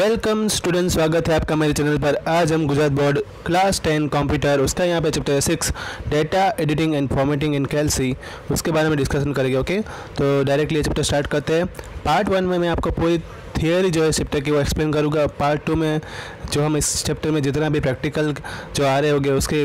Welcome student, स्वागत है आपका मेरे चैनल पर। आज हम गुजरात बोर्ड क्लास 10 कंप्यूटर उसका यहाँ पे chapter 6 data editing and formatting in Calc उसके बारे में डिस्कशन करेंगे। ओके, तो डायरेक्टली ये चैप्टर स्टार्ट करते हैं। पार्ट 1 में मैं आपको पूरी थियरी जो है चैप्टर की वो एक्सप्लेन करूँगा। पार्ट 2 में जो हम इस चैप्टर में जितना भी प्रैक्टिकल जो आ रहे होंगे उसके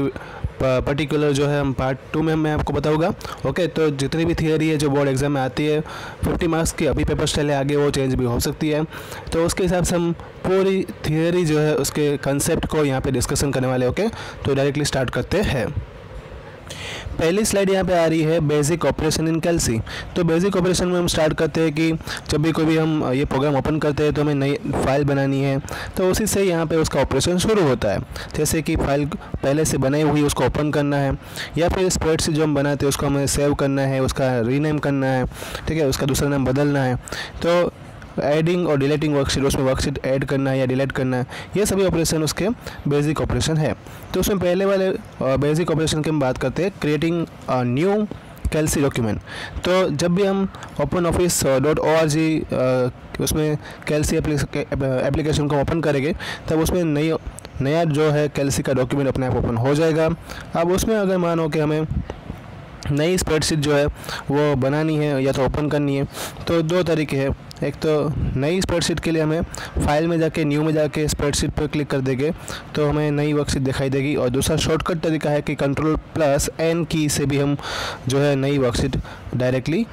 पर्टिकुलर जो है हम पार्ट 2 में मैं आपको बताऊंगा। ओके, तो जितनी भी थियरी है जो बोर्ड एग्जाम में आती है 50 मार्क्स की, अभी पेपर स्टाइल है, आगे वो चेंज भी हो सकती है। तो उसके हिसाब से हम पूरी थियरी जो है उसके कंसेप्ट को यहाँ पे डिस्कशन करने वाले। ओके, तो डायरेक्टली स्टार्ट करते हैं। पहली स्लाइड यहाँ पे आ रही है बेसिक ऑपरेशन इन कैलसी। तो बेसिक ऑपरेशन में हम स्टार्ट करते हैं कि जब भी कोई भी हम ये प्रोग्राम ओपन करते हैं तो हमें नई फाइल बनानी है, तो उसी से यहाँ पे उसका ऑपरेशन शुरू होता है। जैसे कि फाइल पहले से बनाई हुई उसको ओपन करना है, या फिर स्प्रेडशीट जो हम बनाते हैं उसको हमें सेव करना है, उसका रीनेम करना है, ठीक है, उसका दूसरा नाम बदलना है। तो एडिंग और डिलीटिंग वर्कशीट, उसमें वर्कशीट ऐड करना है या डिलीट करना है, ये सभी ऑपरेशन उसके बेसिक ऑपरेशन है। तो उसमें पहले वाले बेसिक ऑपरेशन की हम बात करते हैं, क्रिएटिंग न्यू कैलसी डॉक्यूमेंट। तो जब भी हम openoffice.org उसमें कैलसी एप्लीकेशन को ओपन करेंगे तब उसमें नया जो है कैलसी का डॉक्यूमेंट अपने आप ओपन हो जाएगा। अब उसमें अगर मानो कि हमें नई स्प्रेडशीट जो है वो बनानी है या तो ओपन करनी है, तो दो तरीके हैं। एक तो नई स्प्रेडशीट के लिए हमें फाइल में जाके न्यू में जाके स्प्रेडशीट पर क्लिक कर देंगे तो हमें नई वर्कशीट दिखाई देगी, और दूसरा शॉर्टकट तरीका है कि Ctrl+N की से भी हम जो है नई वर्कशीट डायरेक्टली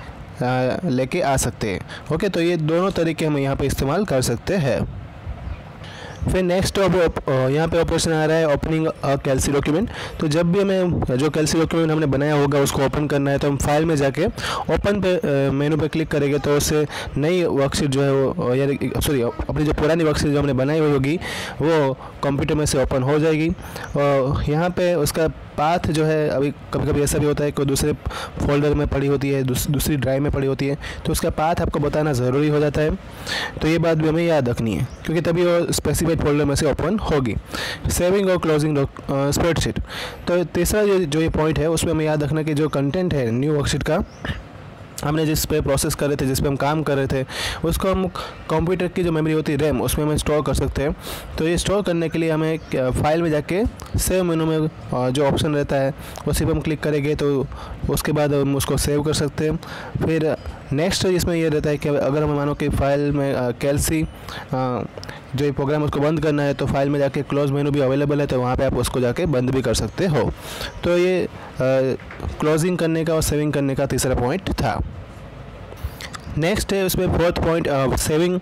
लेके आ सकते हैं। ओके, तो ये दोनों तरीके हम यहाँ पे इस्तेमाल कर सकते हैं। फिर नेक्स्ट यहाँ पे ऑपरेशन आ रहा है ओपनिंग कैलसी डॉक्यूमेंट। तो जब भी हमें जो कैलसी डॉक्यूमेंट हमने बनाया होगा उसको ओपन करना है तो हम फाइल में जाके ओपन पे मेनू पे क्लिक करेंगे तो उससे नई वर्कशीट जो है वो अपनी जो पुरानी वर्कशीट जो हमने बनाई हुई होगी वो कंप्यूटर में से ओपन हो जाएगी। और यहाँ पे उसका पाथ जो है, अभी कभी कभी ऐसा भी होता है कि दूसरे फोल्डर में पड़ी होती है, दूसरी ड्राइव में पड़ी होती है, तो उसका पाथ आपको बताना ज़रूरी हो जाता है। तो ये बात भी हमें याद रखनी है क्योंकि तभी वो स्पेसिफाइड फोल्डर में से ओपन होगी। सेविंग और क्लोजिंग स्प्रेडशीट। तो तीसरा जो ये पॉइंट है उसमें हमें याद रखना कि जो कंटेंट है न्यू वर्कशीट का, हमने जिस पे प्रोसेस कर रहे थे, जिस पे हम काम कर रहे थे, उसको हम कंप्यूटर की जो मेमोरी होती है रैम, उसमें हम स्टोर कर सकते हैं। तो ये स्टोर करने के लिए हमें फाइल में जाके सेव मेनू में जो ऑप्शन रहता है उसी पर हम क्लिक करेंगे तो उसके बाद हम उसको सेव कर सकते हैं। फिर नेक्स्ट इसमें ये रहता है कि अगर हम मानो कि फाइल में कैलसी जो ये प्रोग्राम उसको बंद करना है तो फाइल में जाके क्लोज मेनू भी अवेलेबल है, तो वहाँ पे आप उसको जाके बंद भी कर सकते हो। तो ये क्लोजिंग करने का और सेविंग करने का तीसरा पॉइंट था। नेक्स्ट है उसमें fourth point, saving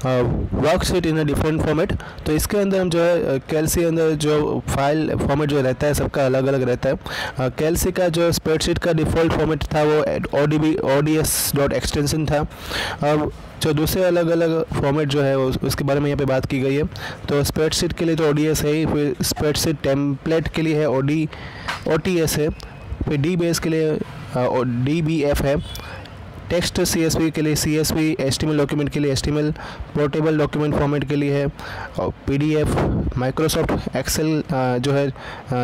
worksheet in a different format. तो इसके अंदर हम जो है कैलसी अंदर जो फाइल फॉर्मेट जो रहता है सबका अलग अलग रहता है। कैलसी का जो स्प्रेडशीट का डिफ़ॉल्ट फॉर्मेट था वो ods.extension था। अब जो दूसरे अलग अलग फॉर्मेट जो है उसके बारे में यहाँ पे बात की गई है। तो स्प्रेडशीट के लिए तो ods है ही, फिर स्प्रेडशीट टेम्पलेट के लिए है ots है, फिर dbase के लिए dbf है, टेक्स्ट CSV के लिए CSV, HTML डॉक्यूमेंट के लिए HTML, पोर्टेबल डॉक्यूमेंट फॉर्मेट के लिए है PDF, माइक्रोसॉफ्ट एक्सेल जो है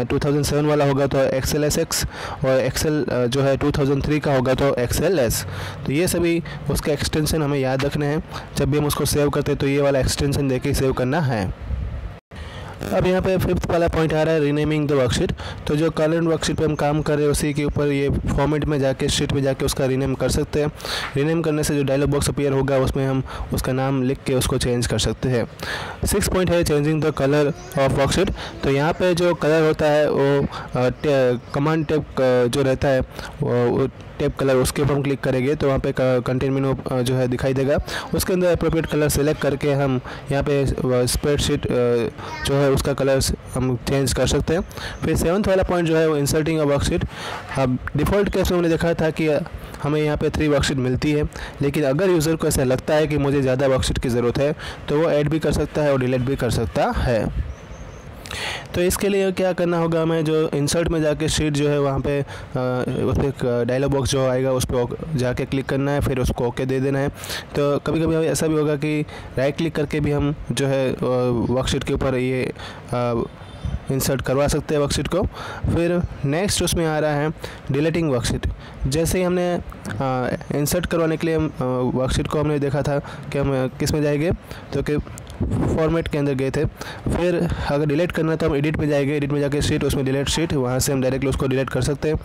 2007 वाला होगा तो XLSX, और एक्सेल जो है 2003 का होगा तो XLS। तो ये सभी उसके एक्सटेंशन हमें याद रखने हैं। जब भी हम उसको सेव करते हैं तो ये वाला एक्सटेंशन देके ही सेव करना है। अब यहाँ पे फिफ्थ वाला पॉइंट आ रहा है रीनेमिंग द वर्कशीट। तो जो करंट वर्कशीट पे हम काम कर रहे हैं उसी के ऊपर ये फॉर्मेट में जाके शीट में जाके उसका रीनेम कर सकते हैं। रीनेम करने से जो डायलॉग बॉक्स अपीयर होगा उसमें हम उसका नाम लिख के उसको चेंज कर सकते हैं। 6 पॉइंट है changing the colour of worksheet. तो यहाँ पे जो कलर होता है वो कमांड टैब जो रहता है वो टैब कलर, उसके ऊपर हम क्लिक करेंगे तो वहाँ पे कंटेंट मेनू जो है दिखाई देगा। उसके अंदर अप्रोप्रिएट कलर सेलेक्ट करके हम यहाँ पे स्प्रेडशीट जो है उसका कलर हम चेंज कर सकते हैं। फिर 7th वाला पॉइंट जो है वो इंसर्टिंग अ वर्कशीट। अब डिफ़ॉल्ट केस में हमने देखा था कि हमें यहाँ पे 3 वर्कशीट मिलती है, लेकिन अगर यूज़र को ऐसा लगता है कि मुझे ज़्यादा वर्कशीट की ज़रूरत है तो वो ऐड भी कर सकता है और डिलीट भी कर सकता है। तो इसके लिए क्या करना होगा, हमें जो इंसर्ट में जाके शीट जो है वहाँ पे उस पर डायलॉग बॉक्स जो आएगा उस पर जाके क्लिक करना है, फिर उसको ओके दे देना है। तो कभी कभी ऐसा भी होगा कि राइट क्लिक करके भी हम जो है वर्कशीट के ऊपर ये इंसर्ट करवा सकते हैं वर्कशीट को। फिर नेक्स्ट उसमें आ रहा है डिलीटिंग वर्कशीट। जैसे ही हमने इंसर्ट करवाने के लिए वर्कशीट को हमने देखा था कि हम किस में जाएंगे, तो कि फॉर्मेट के अंदर गए थे। फिर अगर डिलीट करना है तो हम एडिट में जाएंगे, एडिट में जाके शीट, उसमें डिलीट शीट, वहाँ से हम डायरेक्टली उसको डिलीट कर सकते हैं,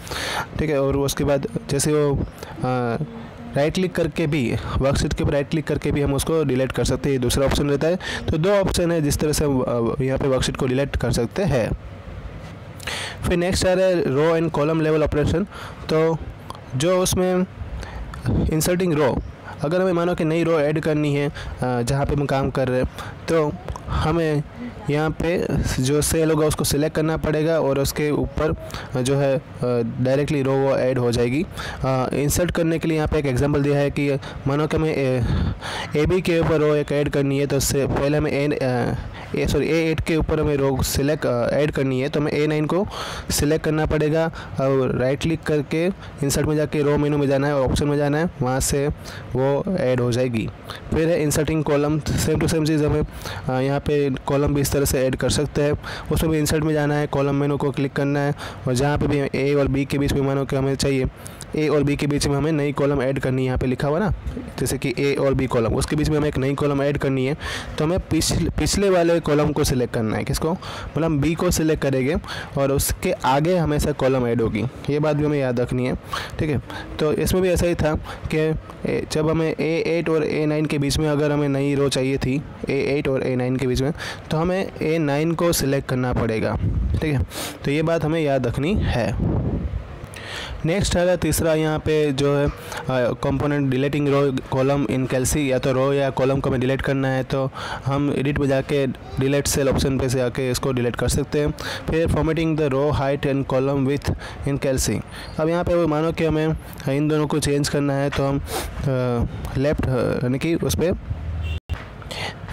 ठीक है। और उसके बाद जैसे वो राइट क्लिक करके भी वर्कशीट के ऊपर राइट क्लिक करके भी हम उसको डिलीट कर सकते हैं, ये दूसरा ऑप्शन रहता है। तो दो ऑप्शन है जिस तरह से हम यहाँ पे वर्कशीट को डिलीट कर सकते हैं। फिर नेक्स्ट आ रहा है row and column level operation. तो जो उसमें इंसर्टिंग रो, अगर हमें मानो कि नई रो ऐड करनी है जहाँ पे हम काम कर रहे हैं, तो हमें यहाँ पे जो सेल होगा उसको सिलेक्ट करना पड़ेगा और उसके ऊपर जो है डायरेक्टली रो वो ऐड हो जाएगी। इंसर्ट करने के लिए यहाँ पे एक एग्जांपल दिया है कि मानो कि हमें ए बी के ऊपर रो एक ऐड करनी है, तो उससे पहले हमें A8 के ऊपर हमें रो सिलेक्ट ऐड करनी है, तो हमें A9 को सिलेक्ट करना पड़ेगा और राइट क्लिक करके इंसर्ट में जाके रो मेनू में जाना है और ऑप्शन में जाना है, वहाँ से वो ऐड हो जाएगी। फिर है inserting column, same to same चीज़, हमें यहाँ पे कॉलम भी इस तरह से ऐड कर सकते हैं। उसमें भी इंसर्ट में जाना है, कॉलम मेनू को क्लिक करना है और जहाँ पे भी ए और बी के बीच में मानो कि हमें चाहिए ए और बी के बीच में हमें नई कॉलम ऐड करनी है, यहाँ पे लिखा हुआ ना, जैसे कि ए और बी कॉलम, उसके बीच में हमें एक नई कॉलम ऐड करनी है, तो हमें पिछले वाले कॉलम को सिलेक्ट करना है। किसको? मतलब बी को सिलेक्ट करेंगे और उसके आगे हमेशा कॉलम ऐड होगी, ये बात भी हमें याद रखनी है, ठीक है। तो इसमें भी ऐसा ही था कि जब हमें A8 और A9 के बीच में अगर हमें नई रो चाहिए थी, A8 और A9 के बीच में, तो हमें A9 को सिलेक्ट करना पड़ेगा, ठीक है। तो ये बात हमें याद रखनी है। नेक्स्ट है तीसरा, यहाँ पे जो है component deleting row column in Calc, या तो रो या कॉलम को हमें डिलीट करना है तो हम एडिट में जाके डिलीट सेल ऑप्शन पे से आके इसको डिलीट कर सकते हैं। फिर formatting the row height and column with in Calc. अब यहाँ पे वो मानो कि हमें इन दोनों को चेंज करना है, तो हम लेफ्ट यानी कि उस पर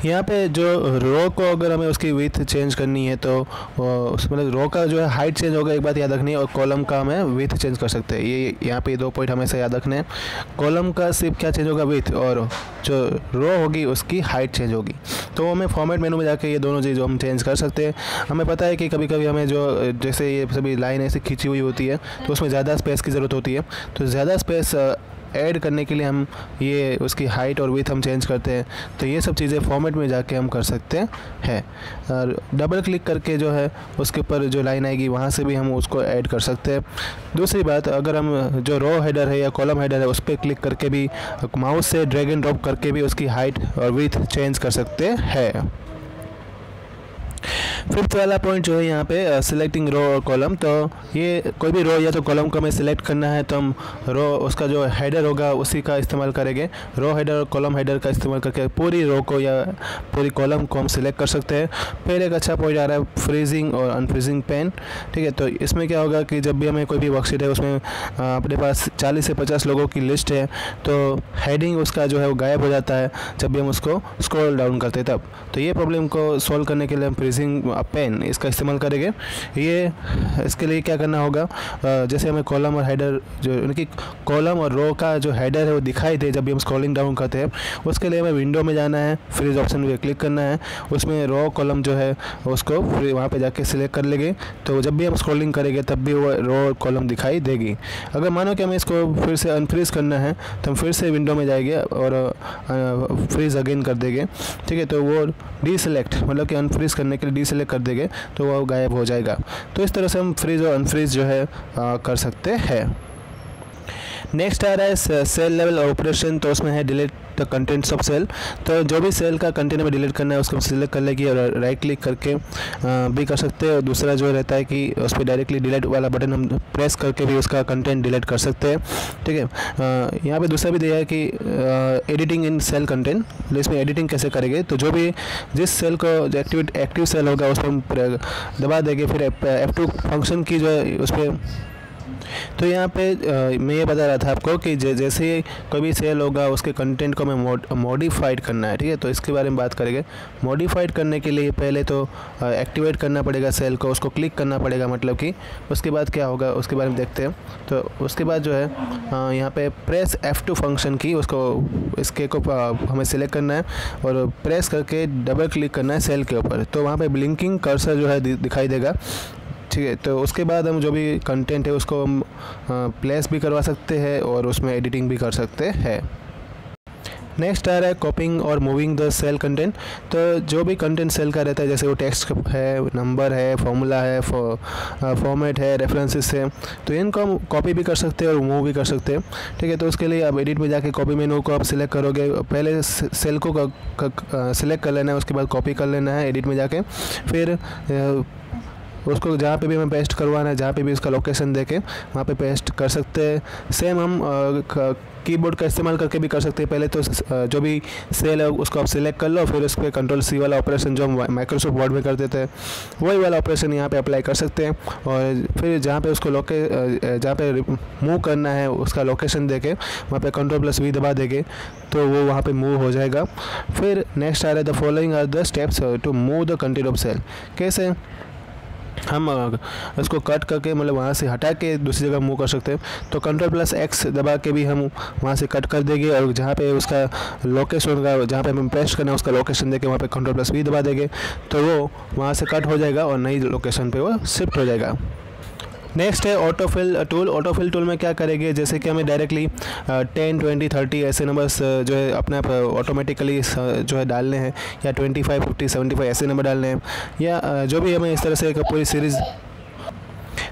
यहाँ पे जो रो को अगर हमें उसकी विथ चेंज करनी है तो उस मतलब रो का जो है हाइट चेंज होगा, एक बात याद रखनी है, और कॉलम का हमें विथ चेंज कर सकते हैं। ये यहाँ पे दो पॉइंट हमेशा याद रखने हैं। कॉलम का सिर्फ क्या चेंज होगा? विथ, और जो रो होगी उसकी हाइट चेंज होगी। तो हमें फॉर्मेट मेनू में जाके ये दोनों चीज़ हम चेंज कर सकते हैं। हमें पता है कि कभी कभी हमें जो जैसे ये सभी लाइन ऐसे खींची हुई होती है तो उसमें ज़्यादा स्पेस की ज़रूरत होती है, तो ज़्यादा स्पेस ऐड करने के लिए हम ये उसकी हाइट और विथ हम चेंज करते हैं। तो ये सब चीज़ें फॉर्मेट में जाके हम कर सकते हैं। और डबल क्लिक करके जो है उसके ऊपर जो लाइन आएगी वहाँ से भी हम उसको ऐड कर सकते हैं। दूसरी बात, अगर हम जो रो हेडर है या कॉलम हेडर है उस पर क्लिक करके भी माउस से ड्रैग एंड ड्रॉप करके भी उसकी हाइट और विथ चेंज कर सकते हैं। फिफ्थ वाला पॉइंट जो है यहाँ पे सिलेक्टिंग रो और कॉलम। तो ये कोई भी रो या तो कॉलम को हमें सिलेक्ट करना है तो हम रो उसका जो हेडर होगा उसी का इस्तेमाल करेंगे। रो हेडर और कॉलम हेडर का इस्तेमाल करके पूरी रो को या पूरी कॉलम को हम सिलेक्ट कर सकते हैं। फिर एक अच्छा पॉइंट आ रहा है फ्रीजिंग और अनफ्रीजिंग पेन, ठीक है। तो इसमें क्या होगा कि जब भी हमें कोई भी वर्कशीट है उसमें अपने पास 40 से 50 लोगों की लिस्ट है, तो हेडिंग उसका जो है वो गायब हो जाता है जब भी हम उसको स्क्रॉल डाउन करते हैं तब। तो ये प्रॉब्लम को सॉल्व करने के लिए हम फ्रीजिंग पेन इसका इस्तेमाल करेंगे। ये इसके लिए क्या करना होगा, जैसे हमें कॉलम और हेडर जो उनकी कॉलम और रो का जो हेडर है वो दिखाई दे जब भी हम स्क्रॉलिंग डाउन करते हैं, उसके लिए हमें विंडो में जाना है, फ्रीज ऑप्शन पे क्लिक करना है, उसमें रो कॉलम जो है उसको वहाँ पे जाके सिलेक्ट कर लेंगे। तो जब भी हम स्क्रॉलिंग करेंगे तब भी वो रो कॉलम दिखाई देगी। अगर मानो कि हमें इसको फिर से अनफ्रीज करना है तो हम फिर से विंडो में जाएंगे और फ्रीज अगेन कर देंगे, ठीक है। तो वो डीसेलेक्ट मतलब कि अनफ्रीज करने के लिए डीसेलेक्ट कर देंगे तो वो गायब हो जाएगा। तो इस तरह से हम फ्रीज और अनफ्रीज जो है कर सकते हैं। नेक्स्ट आ रहा है सेल लेवल ऑपरेशन। तो उसमें है delete the contents of cell. तो जो भी सेल का कंटेंट हमें डिलीट करना है उसको सिलेक्ट कर लेगी और राइट क्लिक करके भी कर सकते हैं। और दूसरा जो रहता है कि उस पर डायरेक्टली डिलीट वाला बटन हम प्रेस करके भी उसका कंटेंट डिलीट कर सकते हैं, ठीक है। यहाँ पे दूसरा भी दिया है कि एडिटिंग इन सेल कंटेंट, इसमें एडिटिंग कैसे करेंगे। तो जो भी जिस सेल को एक्टिव सेल होगा उस पर हम दबा देंगे, फिर F2 फंक्शन की जो है उस पर। तो यहाँ पे मैं ये बता रहा था आपको कि जैसे कोई भी सेल होगा उसके कंटेंट को हमें मॉडिफाइड करना है, ठीक है। तो इसके बारे में बात करेंगे। मॉडिफाइड करने के लिए पहले तो एक्टिवेट करना पड़ेगा सेल को, उसको क्लिक करना पड़ेगा, मतलब कि उसके बाद क्या होगा उसके बारे में देखते हैं। तो उसके बाद जो है यहाँ पे प्रेस F2 फंक्शन की उसको इसके को हमें सिलेक्ट करना है और प्रेस करके डबल क्लिक करना है सेल के ऊपर। तो वहाँ पर ब्लिंकिंग कर्सर जो है दिखाई देगा, ठीक है। तो उसके बाद हम जो भी कंटेंट है उसको हम प्लेस भी करवा सकते हैं और उसमें एडिटिंग भी कर सकते हैं। नेक्स्ट आ रहा है कॉपिंग और मूविंग द सेल कंटेंट। तो जो भी कंटेंट सेल का रहता है, जैसे वो टेक्स्ट है, नंबर है, फॉर्मूला है, फॉर्मेट है, रेफरेंसेस है, तो इनको हम कॉपी भी कर सकते हैं और मूव भी कर सकते हैं। ठीक है, तो उसके लिए आप एडिट में जाके कॉपी मेनू को आप सिलेक्ट करोगे। पहले सेल को सिलेक्ट कर लेना है, उसके बाद कॉपी कर लेना है एडिट में जाके, फिर उसको जहाँ पे भी हमें पेस्ट करवाना है, जहाँ पे भी उसका लोकेशन देके वहाँ पे पेस्ट कर सकते हैं। सेम हम कीबोर्ड का इस्तेमाल करके भी कर सकते हैं। पहले तो जो भी सेल है उसको आप सिलेक्ट कर लो, फिर उस पर Ctrl+C वाला ऑपरेशन जो हम माइक्रोसॉफ्ट वर्ड में करते थे, वही वाला ऑपरेशन यहाँ पे अप्लाई कर सकते हैं। और फिर जहाँ पे उसको जहाँ पे मूव करना है उसका लोकेशन देके वहाँ पे Ctrl+V दबा देंगे तो वो वहाँ पे मूव हो जाएगा। फिर नेक्स्ट आ रहा है the following are the steps to move the content of cell. कैसे हम उसको कट करके मतलब वहाँ से हटा के दूसरी जगह मूव कर सकते हैं। तो Ctrl+X दबा के भी हम वहाँ से कट कर देंगे, और जहाँ पे उसका लोकेशन का जहाँ पे हमें पेस्ट करना है उसका लोकेशन देके वहाँ पे Ctrl+V दबा देंगे तो वो वहाँ से कट हो जाएगा और नई लोकेशन पे वो शिफ्ट हो जाएगा। नेक्स्ट है ऑटोफिल टूल। ऑटोफिल टूल में क्या करेंगे, जैसे कि हमें डायरेक्टली 10, 20, 30 ऐसे नंबर्स जो है अपने आप ऑटोमेटिकली जो है डालने हैं, या 25, 50, 75 ऐसे नंबर डालने हैं, या जो भी हमें इस तरह से एक पूरी सीरीज़।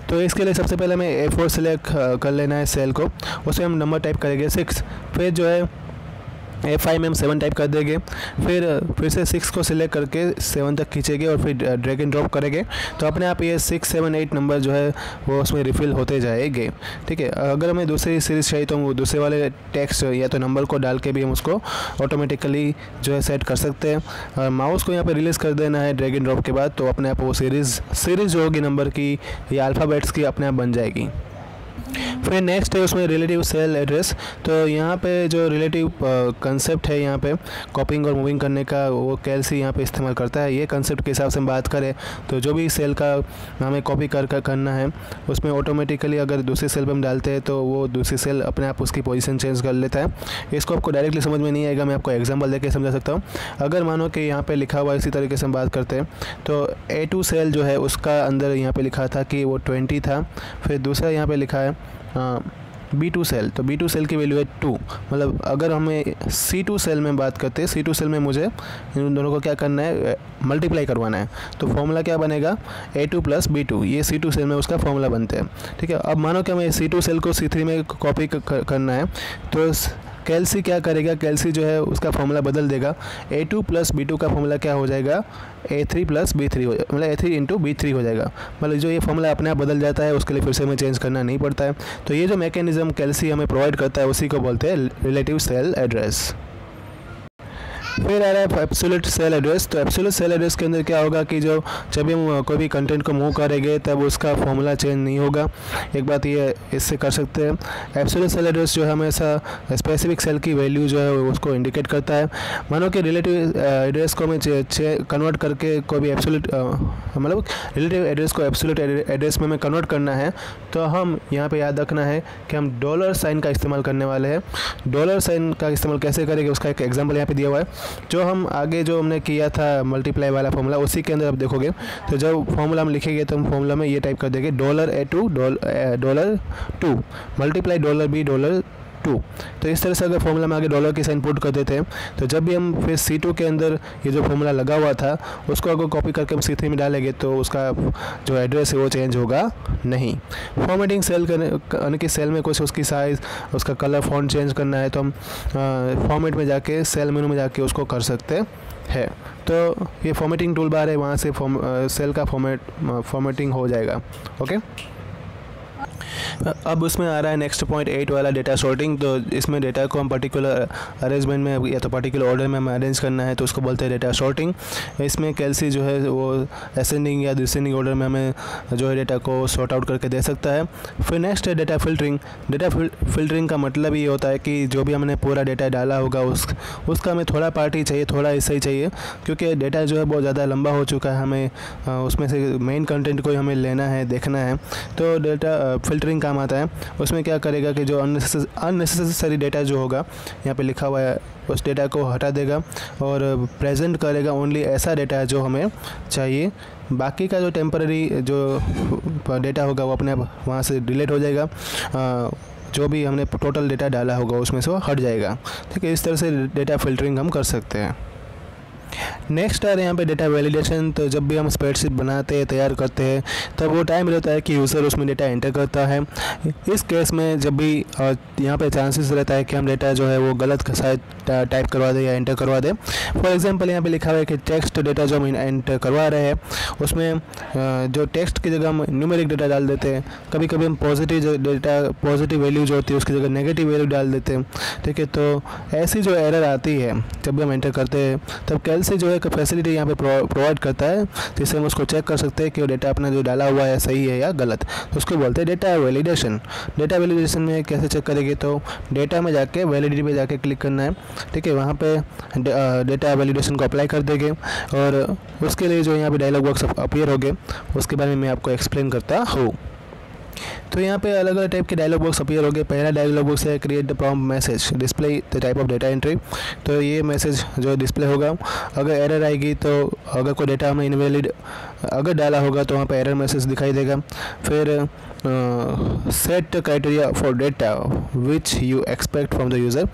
तो इसके लिए सबसे पहले हमें A4 सेलेक्ट कर लेना है सेल को, उसमें हम नंबर टाइप करेंगे 6, फिर जो है F5 में हम 7 टाइप कर देंगे, फिर से 6 को सिलेक्ट करके 7 तक खींचेंगे और फिर ड्रैग एंड ड्रॉप करेंगे तो अपने आप ये 6, 7, 8 नंबर जो है वो उसमें रिफ़िल होते जाएंगे। ठीक है, अगर हमें दूसरी सीरीज़ चाहिए तो हम दूसरे वाले टेक्स्ट या तो नंबर को डाल के भी हम उसको ऑटोमेटिकली जो है सेट कर सकते हैं। और माउस को यहाँ पर रिलीज़ कर देना है ड्रैग एंड ड्रॉप के बाद, तो अपने आप वो सीरीज़ जो होगी नंबर की या अल्फ़ाबेट्स की अपने आप बन जाएगी। फिर नेक्स्ट है उसमें रिलेटिव सेल एड्रेस। तो यहाँ पे जो रिलेटिव कंसेप्ट है यहाँ पे कॉपिंग और मूविंग करने का, वो कैलसी यहाँ पे इस्तेमाल करता है। ये कंसेप्ट के हिसाब से हम बात करें तो जो भी सेल का हमें कॉपी करना है उसमें ऑटोमेटिकली अगर दूसरे सेल पे हम डालते हैं तो वो दूसरी सेल अपने आप उसकी पोजीशन चेंज कर लेता है। इसको आपको डायरेक्टली समझ में नहीं आएगा, मैं आपको एग्जाम्पल देके समझा सकता हूँ। अगर मानो कि यहाँ पर लिखा हुआ इसी तरीके से हम बात करते हैं तो A2 सेल जो है उसका अंदर यहाँ पर लिखा था कि वो 20 था, फिर दूसरा यहाँ पर लिखा है B2 सेल, तो B2 सेल की वैल्यू है 2। मतलब अगर हमें C2 सेल में बात करते हैं, C2 सेल में मुझे इन दोनों को क्या करना है, मल्टीप्लाई करवाना है। तो फॉर्मूला क्या बनेगा, A2 + B2, ये C2 सेल में उसका फॉर्मूला बनते हैं। ठीक है, अब मानो कि हमें C2 सेल को C3 में कॉपी करना है तो कैलसी क्या करेगा, कैलसी जो है उसका फॉर्मूला बदल देगा। A2 + B2 का फॉर्मूला क्या हो जाएगा, A3 + B3 हो जाएगा, मतलब A3 × B3 हो जाएगा। मतलब जो ये फॉर्मूला अपने आप बदल जाता है, उसके लिए फिर से हमें चेंज करना नहीं पड़ता है। तो ये जो मैकेनिज्म कैलसी हमें प्रोवाइड करता है उसी को बोलते हैं रिलेटिव सेल एड्रेस। फिर आ रहा है एब्सोल्यूट सेल एड्रेस। तो एब्सोल्यूट सेल एड्रेस के अंदर क्या होगा कि जब भी हम कोई भी कंटेंट को मूव करेंगे तब उसका फॉर्मूला चेंज नहीं होगा। एक बात ये इससे कर सकते हैं, एब्सोल्यूट सेल एड्रेस जो है हमेशा स्पेसिफिक सेल की वैल्यू जो है उसको इंडिकेट करता है। मानो कि रिलेटिव एड्रेस को हमें कन्वर्ट करके कोई भी एब्सोल्यूट मतलब रिलेटिव एड्रेस को एब्सोल्यूट एड्रेस में हमें कन्वर्ट करना है तो हम यहाँ पे याद रखना है कि हम $साइन का इस्तेमाल करने वाले हैं। $साइन का इस्तेमाल कैसे करेंगे उसका एक एग्जाम्पल यहाँ पे दिया हुआ है। जो हम आगे जो हमने किया था मल्टीप्लाई वाला फॉर्मूला, उसी के अंदर आप देखोगे तो जब फॉर्मूला हम लिखेंगे तो हम फॉर्मूला में ये टाइप कर देंगे $A2 $2 मल्टीप्लाई $B $2। तो इस तरह से अगर फॉर्मूला में आगे डॉलर की साइन पुट कर देते हैं तो जब भी हम फिर C2 के अंदर ये जो फॉर्मूला लगा हुआ था उसको अगर कॉपी करके हम C3 में डालेंगे तो उसका जो एड्रेस है वो चेंज होगा नहीं। फॉर्मेटिंग सेल करने की सेल में कुछ उसकी साइज़, उसका कलर, फॉन्ट चेंज करना है तो हम फॉर्मेट में जाके सेल मेनू में जाके उसको कर सकते हैं। तो ये फॉर्मेटिंग टूल बार है, वहाँ से सेल का फॉर्मेटिंग हो जाएगा। ओके, अब उसमें आ रहा है नेक्स्ट पॉइंट 8 वाला डेटा सॉर्टिंग। तो इसमें डेटा को हम पर्टिकुलर अरेंजमेंट में या तो पर्टिकुलर ऑर्डर में हमें अरेंज करना है तो उसको बोलते हैं डेटा सॉर्टिंग। इसमें कैलसी जो है वो असेंडिंग या डिसेंडिंग ऑर्डर में हमें जो है डेटा को सॉर्ट आउट करके दे सकता है। फिर नेक्स्ट है डेटा फिल्टरिंग। डेटा फिल्टरिंग का मतलब ये होता है कि जो भी हमने पूरा डेटा डाला होगा उसका हमें थोड़ा पार्ट ही चाहिए, थोड़ा हिस्सा ही चाहिए, क्योंकि डेटा जो है बहुत ज़्यादा लंबा हो चुका है, हमें उसमें से मेन कंटेंट को ही हमें लेना है, देखना है। तो डेटा फिल्टरिंग काम आता है। उसमें क्या करेगा कि जो अननेसेसरी डेटा जो होगा यहाँ पे लिखा हुआ है उस डेटा को हटा देगा और प्रेजेंट करेगा ओनली ऐसा डेटा जो हमें चाहिए। बाकी का जो टेम्पररी जो डेटा होगा वो अपने आप वहाँ से डिलीट हो जाएगा। जो भी हमने टोटल डेटा डाला होगा उसमें से वो हट जाएगा। ठीक है, इस तरह से डेटा फिल्टरिंग हम कर सकते हैं। नेक्स्ट आ रहा है यहाँ पे डेटा वैलिडेशन। तो जब भी हम स्प्रेडशीट बनाते हैं, तैयार करते हैं, तब वो टाइम रहता है कि यूज़र उसमें डेटा एंटर करता है। इस केस में जब भी यहाँ पे चांसेस रहता है कि हम डेटा जो है वो गलत शायद टाइप करवा दें या एंटर करवा दें। फॉर एग्जांपल यहाँ पे लिखा हुआ है कि टेक्स्ट डेटा जो हम एंटर करवा रहे हैं उसमें जो टेक्स्ट की जगह हम न्यूमेरिक डेटा डाल देते हैं। कभी कभी हम पॉजिटिव वैल्यू जो होती है उसकी जगह नेगेटिव वैल्यू डाल देते हैं। ठीक है, तो ऐसी जो एरर आती है जब भी हम एंटर करते हैं, तब कैलसी जो है एक फैसिलिटी यहाँ पे प्रोवाइड करता है जिससे हम उसको चेक कर सकते हैं कि वो डेटा अपना जो डाला हुआ है सही है या गलत। तो उसको बोलते हैं डेटा वैलिडेशन। डेटा वैलिडेशन में कैसे चेक करेंगे, तो डेटा में जाके वैलिडिटी पे जाके क्लिक करना है। ठीक है, वहाँ पे डेटा वैलिडेशन को अप्लाई कर देंगे और उसके लिए जो यहाँ पे डायलॉग बॉक्स अपीयर होंगे उसके बारे में मैं आपको एक्सप्लेन करता हूँ। तो यहाँ पे अलग अलग टाइप के डायलॉग बॉक्स अपीयर हो गए। पहला डायलॉग बॉक्स है create the prompt message display the type of data entry. तो ये मैसेज जो डिस्प्ले होगा, अगर एरर आएगी तो अगर कोई डेटा हमने इनवैलिड अगर डाला होगा तो वहाँ पे एरर मैसेज दिखाई देगा। फिर set criteria for data which you expect from the user.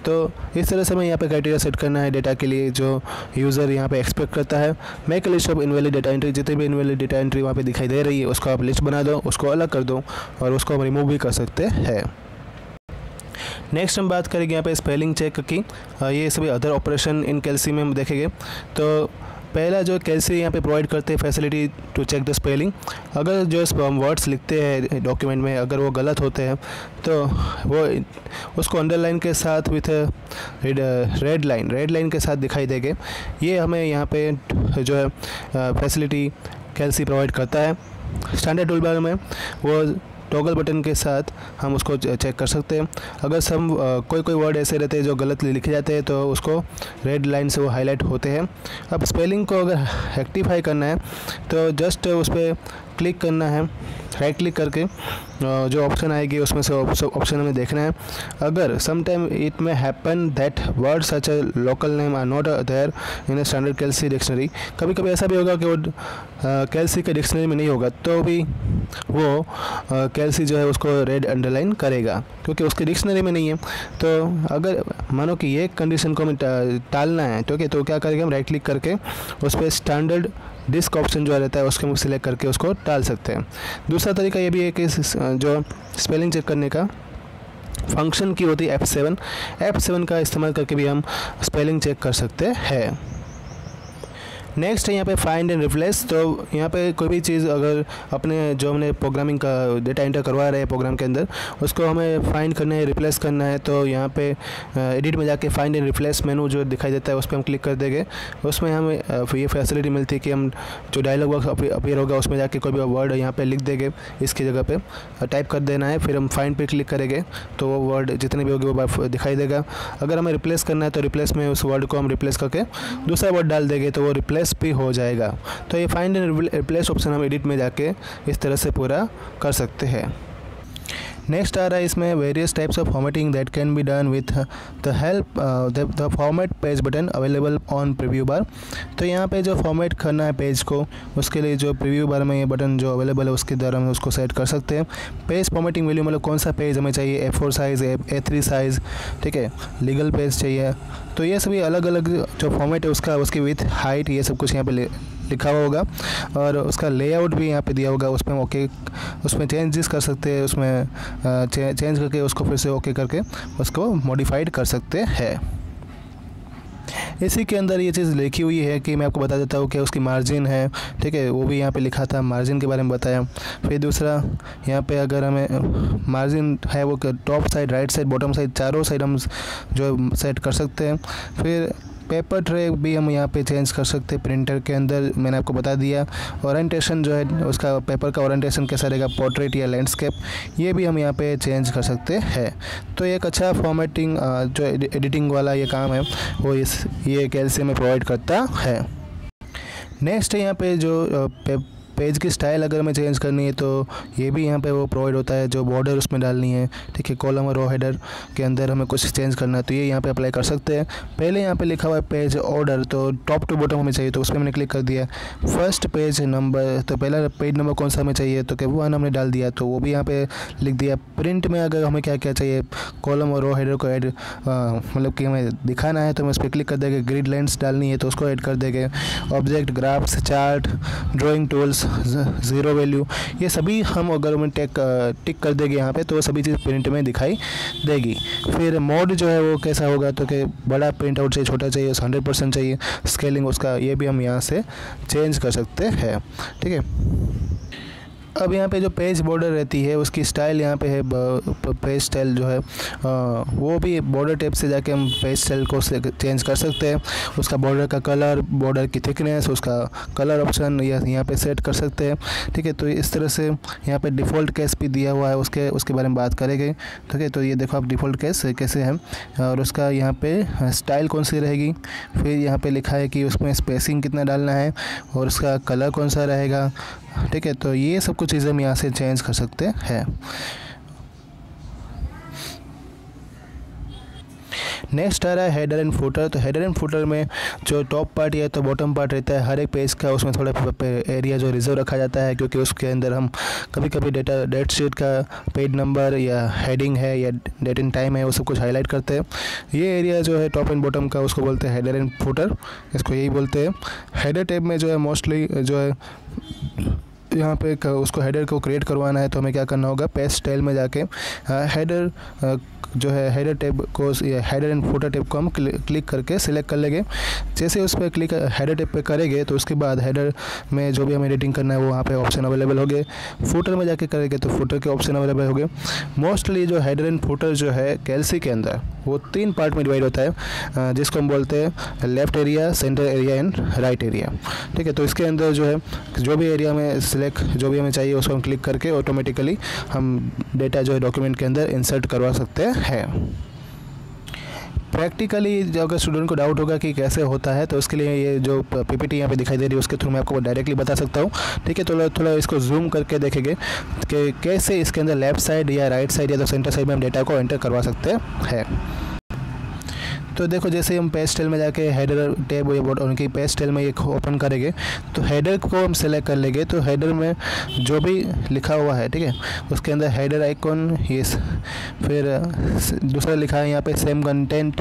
तो इस तरह से हमें यहाँ पे क्राइटेरिया सेट करना है डेटा के लिए जो यूज़र यहाँ पे एक्सपेक्ट करता है। Make a list of invalid data entry. जितनी भी इनवैलिड डेटा एंट्री वहाँ पे दिखाई दे रही है उसको आप लिस्ट बना दो, उसको अलग कर दो और उसको हम रिमूव भी कर सकते हैं। नेक्स्ट हम बात करेंगे यहाँ पे स्पेलिंग चेक की। ये सभी अदर ऑपरेशन इन कैलसी में हम देखेंगे। तो पहला जो कैलसी यहाँ पे प्रोवाइड करते हैं facility to check the spelling. अगर जो हम वर्ड्स लिखते हैं डॉक्यूमेंट में अगर वो गलत होते हैं तो वो उसको अंडरलाइन के साथ विथ रेड लाइन के साथ दिखाई देंगे। ये हमें यहाँ पे जो है फैसिलिटी कैलसी प्रोवाइड करता है। स्टैंडर्ड टूल बार में वो टॉगल बटन के साथ हम उसको चेक कर सकते हैं। अगर सब कोई वर्ड ऐसे रहते हैं जो गलत लिखे जाते हैं तो उसको रेड लाइन से वो हाईलाइट होते हैं। अब स्पेलिंग को अगर रेक्टिफाई करना है तो जस्ट उस पर क्लिक करना है, राइट क्लिक करके जो ऑप्शन आएगी उसमें से ऑप्शन हमें देखना है। अगर sometime it may happen that word such a local name are not there in a standard Calc's dictionary. कभी कभी ऐसा भी होगा कि वो कैलसी के डिक्शनरी में नहीं होगा तो भी वो कैलसी जो है उसको रेड अंडरलाइन करेगा क्योंकि उसके डिक्शनरी में नहीं है। तो अगर मानो कि ये कंडीशन को हमें टालना है तो क्या करेंगे, हम राइट क्लिक करके उस पर स्टैंडर्ड डिस्क ऑप्शन जो रहता है उसके हम सिलेक्ट करके उसको टाल सकते हैं। दूसरा तरीका ये भी है कि जो स्पेलिंग चेक करने का फंक्शन की होती है F7 का इस्तेमाल करके भी हम स्पेलिंग चेक कर सकते हैं। नेक्स्ट है यहाँ पे फाइंड एंड रिप्लेस। तो यहाँ पे कोई भी चीज़ अगर अपने जो हमने प्रोग्रामिंग का डेटा एंटर करवा रहे हैं प्रोग्राम के अंदर उसको हमें फाइंड करना है, रिप्लेस करना है, तो यहाँ पे एडिट में जाके फाइंड एंड रिप्लेस मेनू जो दिखाई देता है उस पर हम क्लिक कर देंगे। उसमें हमें ये फैसिलिटी मिलती है कि हम जो डायलॉग बॉक्स अपीयर होगा उसमें जाके कोई भी वर्ड यहाँ पर लिख देंगे, इसकी जगह पर टाइप कर देना है, फिर हम फाइंड पे क्लिक करेंगे तो वो वर्ड जितने भी होगी वो दिखाई देगा। अगर हमें रिप्लेस करना है तो रिप्लेस में उस वर्ड को हम रिप्लेस करके दूसरा वर्ड डाल देंगे तो वो रिप्लेस भी हो जाएगा। तो ये फाइंड एंड रिप्लेस ऑप्शन हम एडिट में जाके इस तरह से पूरा कर सकते हैं। नेक्स्ट आ रहा है इसमें various types of formatting that can be done with the help the format page button available on preview bar. तो यहाँ पे जो फॉर्मेट करना है पेज को उसके लिए जो प्रीव्यू बार में ये बटन जो अवेलेबल है उसके द्वारा हम उसको सेट कर सकते हैं। पेज फॉर्मेटिंग वैल्यू मतलब कौन सा पेज हमें चाहिए, A4 साइज़, A3 साइज़, ठीक है, लीगल पेज चाहिए। तो ये सभी अलग अलग जो फॉर्मेट है उसकी विथ हाइट ये सब कुछ यहाँ पे लिखा हुआ होगा और उसका लेआउट भी यहाँ पे दिया होगा। उसमें ओके उसमें चेंजेस कर सकते हैं, उसमें चेंज करके उसको फिर से ओके करके उसको मॉडिफाइड कर सकते हैं। इसी के अंदर ये चीज़ लिखी हुई है कि मैं आपको बता देता हूँ कि उसकी मार्जिन है, ठीक है, वो भी यहाँ पे लिखा था, मार्जिन के बारे में बताया। फिर दूसरा यहाँ पे अगर हमें मार्जिन है वो top side, right side, bottom side, चारों साइड हम जो सेट कर सकते हैं। फिर पेपर ट्रे भी हम यहाँ पे चेंज कर सकते हैं प्रिंटर के अंदर, मैंने आपको बता दिया। ओरिएंटेशन जो है उसका पेपर का ओरिएंटेशन कैसा रहेगा, पोर्ट्रेट या लैंडस्केप, ये भी हम यहाँ पे चेंज कर सकते हैं। तो एक अच्छा फॉर्मेटिंग जो एडिटिंग वाला ये काम है वो ये कैलसी में प्रोवाइड करता है। नेक्स्ट है यहाँ पे जो पेज की स्टाइल अगर हमें चेंज करनी है तो ये भी यहाँ पे वो प्रोवाइड होता है, जो बॉर्डर उसमें डालनी है, ठीक है। कॉलम और रो हेडर के अंदर हमें कुछ चेंज करना है तो ये यहाँ पे अप्लाई कर सकते हैं। पहले यहाँ पे लिखा हुआ है पेज ऑर्डर, तो टॉप टू बॉटम हमें चाहिए तो उस पर मैंने क्लिक कर दिया। फर्स्ट पेज नंबर, तो पहला पेज नंबर कौन सा हमें चाहिए तो कि 1 हमने डाल दिया, तो वो भी यहाँ पे लिख दिया। प्रिंट में अगर हमें क्या क्या चाहिए, कॉलम और रो हेडर को ऐड मतलब कि हमें दिखाना है तो हम उस पर क्लिक कर देंगे। ग्रिड लाइन्स डालनी है तो उसको ऐड कर देंगे। Object, graphs, chart, drawing tools, zero value, ये सभी हम अगर हमें टिक कर देंगे यहाँ पे तो वो सभी चीज़ प्रिंट में दिखाई देगी। फिर मोड जो है वो कैसा होगा तो कि बड़ा प्रिंट आउट चाहिए, छोटा चाहिए, 100% चाहिए, स्केलिंग उसका ये भी हम यहाँ से चेंज कर सकते हैं, ठीक है। अब यहाँ पे जो पेज बॉर्डर रहती है उसकी स्टाइल यहाँ पे है, पेज स्टाइल जो है वो भी बॉर्डर टैब से जाके हम पेज स्टाइल को चेंज कर सकते हैं। उसका बॉर्डर का कलर, बॉर्डर की थिकनेस, उसका कलर ऑप्शन यहाँ पे सेट कर सकते हैं, ठीक है। तो इस तरह से यहाँ पे डिफ़ॉल्ट केस भी दिया हुआ है, उसके बारे में बात करेंगे, ठीक है। तो ये देखो आप डिफ़ॉल्ट केस कैसे है और उसका यहाँ पे स्टाइल कौन सी रहेगी। फिर यहाँ पे लिखा है कि उसमें स्पेसिंग कितना डालना है और उसका कलर कौन सा रहेगा, ठीक है। तो ये सब कुछ चीज़ें हम यहाँ से चेंज कर सकते हैं। नेक्स्ट आ रहा है हेडर एंड फुटर। तो हेडर एंड फुटर में जो टॉप पार्ट या तो बॉटम पार्ट रहता है हर एक पेज का, उसमें थोड़ा एरिया जो रिजर्व रखा जाता है, क्योंकि उसके अंदर हम कभी कभी डेट शीट का पेज नंबर या हेडिंग है या डेट एंड टाइम है वो सब कुछ हाईलाइट करते हैं। ये एरिया जो है टॉप एंड बॉटम का उसको बोलते हैं हेडर एंड फुटर, इसको यही बोलते हैं। हेडर टैब में जो है मोस्टली जो है यहाँ पे उसको हेडर को क्रिएट करवाना है तो हमें क्या करना होगा, पेज स्टाइल में जाके हेडर जो है हेडर टैब को, हेडर एंड फुटर टैब को हम क्लिक करके सिलेक्ट कर लेंगे। जैसे उस पर क्लिक हेडर टैब पे करेंगे तो उसके बाद हेडर में जो भी हमें एडिटिंग करना है वो वहाँ पे ऑप्शन अवेलेबल हो गए। फुटर में जाके करेंगे तो फुटर के ऑप्शन अवेलेबल हो गए। मोस्टली जो हेडर एंड फुटर जो है कैल्सी के अंदर वो 3 पार्ट में डिवाइड होता है, जिसको हम बोलते हैं left area, centre area and right area, ठीक है। तो इसके अंदर जो है जो भी एरिया में सिलेक्ट जो भी हमें चाहिए उसको हम क्लिक करके ऑटोमेटिकली हम डेटा जो है डॉक्यूमेंट के अंदर इंसर्ट करवा सकते हैं। प्रैक्टिकली जो अगर स्टूडेंट को डाउट होगा कि कैसे होता है तो उसके लिए ये जो पीपीटी यहाँ पे दिखाई दे रही है उसके थ्रू मैं आपको डायरेक्टली बता सकता हूँ, ठीक है। तो थोड़ा इसको जूम करके देखेंगे कि कैसे इसके अंदर लेफ्ट साइड या राइट साइड या तो सेंटर साइड में हम डेटा को एंटर करवा सकते हैं। तो देखो जैसे हम पेज स्टाइल में जाके हेडर टैब या उनकी पेज स्टाइल में एक ओपन करेंगे तो हेडर को हम सेलेक्ट कर लेंगे। तो हेडर में जो भी लिखा हुआ है, ठीक है, उसके अंदर हेडर आइकॉन, ये फिर दूसरा लिखा है यहाँ पे सेम कंटेंट,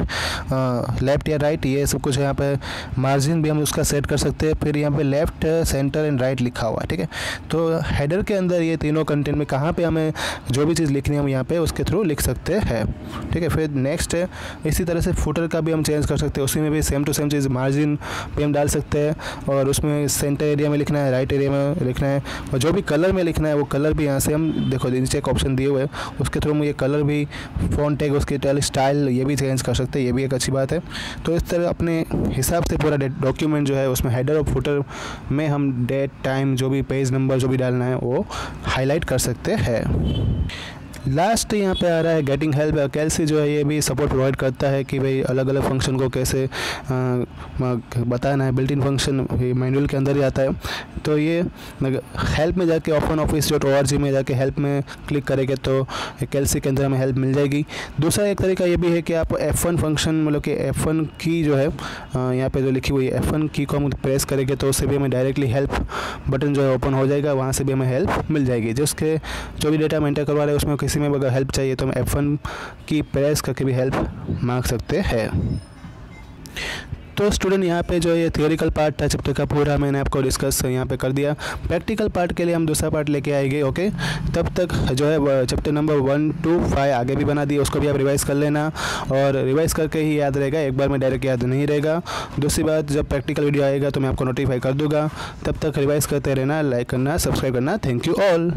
लेफ्ट या राइट, ये सब कुछ यहाँ पे मार्जिन भी हम उसका सेट कर सकते हैं। फिर यहाँ पे लेफ्ट, सेंटर एंड राइट लिखा हुआ है, ठीक है। तो हेडर के अंदर ये तीनों कंटेंट में कहाँ पे हमें जो भी चीज़ लिखनी है हम यहाँ पे उसके थ्रू लिख सकते हैं, ठीक है। फिर नेक्स्ट है इसी तरह से फुटर का भी हम चेंज कर सकते हैं, उसी में भी सेम टू सेम चीज़ मार्जिन भी हम डाल सकते हैं और उसमें सेंटर एरिया में लिखना है, राइट एरिया में लिखना है और जो भी कलर में लिखना है वो कलर भी यहाँ से हम देखो नीचे एक ऑप्शन दिए हुए हैं उसके थ्रू हम ये कलर भी, फ़ॉन्ट टैग, उसकी स्टाइल ये भी चेंज कर सकते हैं, ये भी एक अच्छी बात है। तो इस तरह अपने हिसाब से पूरा डॉक्यूमेंट जो है उसमें हेडर और फुटर में हम डेट, टाइम, जो भी पेज नंबर जो भी डालना है वो हाईलाइट कर सकते हैं। लास्ट यहाँ पे आ रहा है गेटिंग हेल्प। कैल्सी जो है ये भी सपोर्ट प्रोवाइड करता है कि भाई अलग अलग फंक्शन को कैसे बताना है। बिल्ट इन फंक्शन मैनुअल के अंदर ही आता है। तो ये हेल्प में जाके openoffice.org में जाके हेल्प में क्लिक करेंगे तो कैल्सी के अंदर हमें हेल्प मिल जाएगी। दूसरा एक तरीका ये भी है कि आप F1 फंक्शन मतलब कि F1 की जो है यहाँ पे जो लिखी हुई है F1 की को हम प्रेस करेंगे तो उससे भी हमें डायरेक्टली हेल्प बटन जो है ओपन हो जाएगा, वहाँ से भी हमें हेल्प मिल जाएगी। जिसके जो भी डेटा हम एंटर करवा रहे हैं उसमें किसी में अगर हेल्प चाहिए तो हम F1 की प्रेस करके भी हेल्प मांग सकते हैं। तो स्टूडेंट यहाँ पे जो ये थियोरिकल पार्ट था चैप्टर का पूरा मैंने आपको डिस्कस यहाँ पे कर दिया। प्रैक्टिकल पार्ट के लिए हम दूसरा पार्ट लेके आएंगे, ओके। तब तक जो है चैप्टर नंबर 1 to 5 आगे भी बना दिए, उसको भी आप रिवाइज़ कर लेना और रिवाइज़ करके ही याद रहेगा, एक बार में डायरेक्ट याद नहीं रहेगा। दूसरी बात, जब प्रैक्टिकल वीडियो आएगा तो मैं आपको नोटिफाई कर दूँगा। तब तक रिवाइज़ करते रहना, लाइक करना, सब्सक्राइब करना। Thank you all.